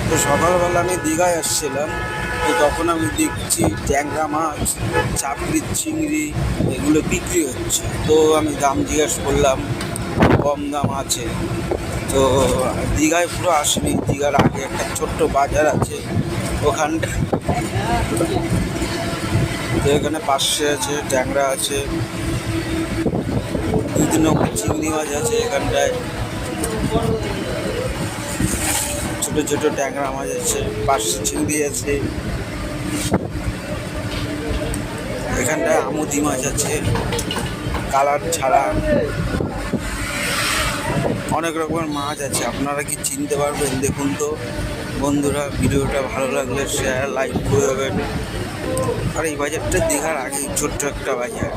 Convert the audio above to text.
তো সকালবেলা আমি দীঘায় আসছিলাম, তো তখন আমি দেখছি ট্যাংরা মাছ, চাপড়ি, চিংড়ি এগুলো বিক্রি হচ্ছে। তো আমি দাম জিজ্ঞেস করলাম, কম দাম আছে। তো দীঘায় পুরো আসেনি, দীঘার আগে একটা ছোট্ট বাজার আছে ওখানটা। তো এখানে পার্শে আছে, ট্যাংরা আছে, 2-3 রকম চিংড়ি মাছ আছে এখানটায়, ছোটো ছোটো ট্যাংরা মাছ আছে, পার্শে চিংড়ি আছে, এখানটায় আমুদি মাছ আছে কালার ছাড়া, অনেক রকমের মাছ আছে। আপনারা কি চিনতে পারবেন? দেখুন তো বন্ধুরা, ভিডিওটা ভালো লাগলে শেয়ার লাইক করে দেবেন। আর এই বাজারটা দীঘার আগে ছোট্ট একটা বাজার।